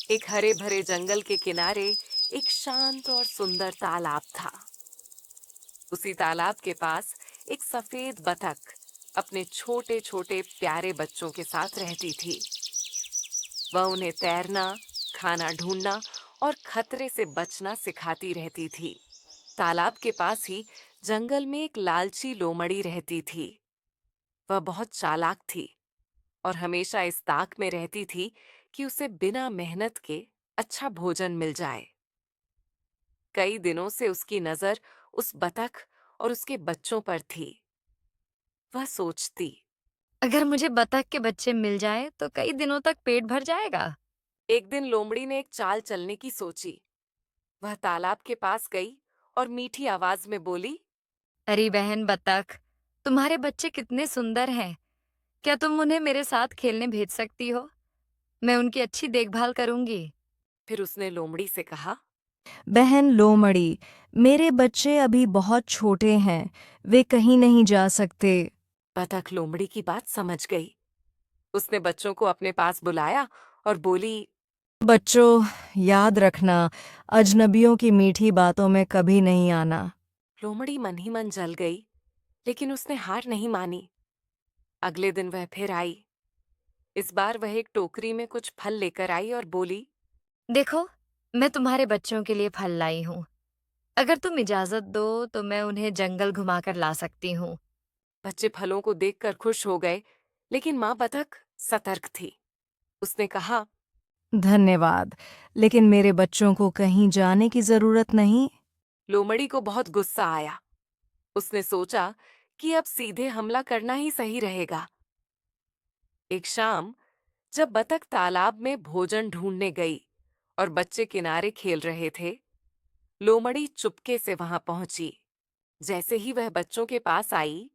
एक हरे भरे जंगल के किनारे एक शांत और सुंदर तालाब था। उसी तालाब के पास एक सफेद बतख अपने छोटे छोटे प्यारे बच्चों के साथ रहती थी। वह उन्हें तैरना, खाना ढूंढना और खतरे से बचना सिखाती रहती थी। तालाब के पास ही जंगल में एक लालची लोमड़ी रहती थी। वह बहुत चालाक थी और हमेशा इस ताक में रहती थी कि उसे बिना मेहनत के अच्छा भोजन मिल जाए। कई दिनों से उसकी नजर उस बतख और उसके बच्चों पर थी। वह सोचती। अगर मुझे बतख के बच्चे मिल जाए तो कई दिनों तक पेट भर जाएगा। एक दिन लोमड़ी ने एक चाल चलने की सोची। वह तालाब के पास गई और मीठी आवाज में बोली। अरे बहन बतख, तुम्हारे बच्चे कितने सुंदर हैं। क्या तुम उन्हें मेरे साथ खेलने भेज सकती हो? मैं उनकी अच्छी देखभाल करूंगी। फिर उसने लोमड़ी से कहा। बहन लोमड़ी, मेरे बच्चे अभी बहुत छोटे हैं, वे कहीं नहीं जा सकते। बतख लोमड़ी की बात समझ गई। उसने बच्चों को अपने पास बुलाया और बोली। बच्चों, याद रखना, अजनबियों की मीठी बातों में कभी नहीं आना। लोमड़ी मन ही मन जल गई, लेकिन उसने हार नहीं मानी। अगले दिन वह फिर आई। इस बार वह एक टोकरी में कुछ फल लेकर आई और बोली। देखो, मैं तुम्हारे बच्चों के लिए फल लाई हूँ। अगर तुम इजाजत दो तो मैं उन्हें जंगल घुमाकर ला सकती हूँ। बच्चे फलों को देखकर खुश हो गए, लेकिन माँ बतख सतर्क थी। उसने कहा। धन्यवाद, लेकिन मेरे बच्चों को कहीं जाने की जरूरत नहीं। लोमड़ी को बहुत गुस्सा आया। उसने सोचा कि अब सीधे हमला करना ही सही रहेगा। एक शाम जब बतख तालाब में भोजन ढूंढने गई और बच्चे किनारे खेल रहे थे, लोमड़ी चुपके से वहां पहुंची। जैसे ही वह बच्चों के पास आई,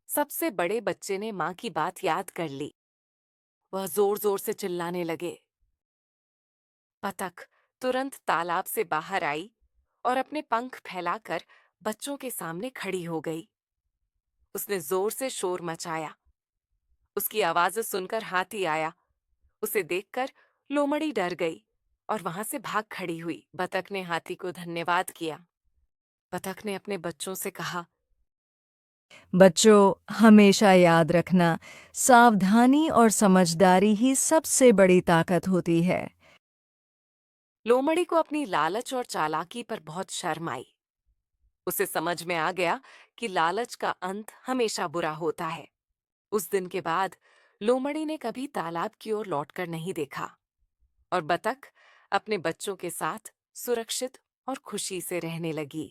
सबसे बड़े बच्चे ने माँ की बात याद कर ली। वह जोर जोर से चिल्लाने लगे। बतख तुरंत तालाब से बाहर आई और अपने पंख फैलाकर बच्चों के सामने खड़ी हो गई। उसने जोर से शोर मचाया। उसकी आवाज सुनकर हाथी आया। उसे देखकर लोमड़ी डर गई और वहां से भाग खड़ी हुई। बतख ने हाथी को धन्यवाद किया। बतख ने अपने बच्चों से कहा। बच्चों, हमेशा याद रखना, सावधानी और समझदारी ही सबसे बड़ी ताकत होती है। लोमड़ी को अपनी लालच और चालाकी पर बहुत शर्म आई। उसे समझ में आ गया कि लालच का अंत हमेशा बुरा होता है। उस दिन के बाद लोमड़ी ने कभी तालाब की ओर लौटकर नहीं देखा और बतख अपने बच्चों के साथ सुरक्षित और खुशी से रहने लगी।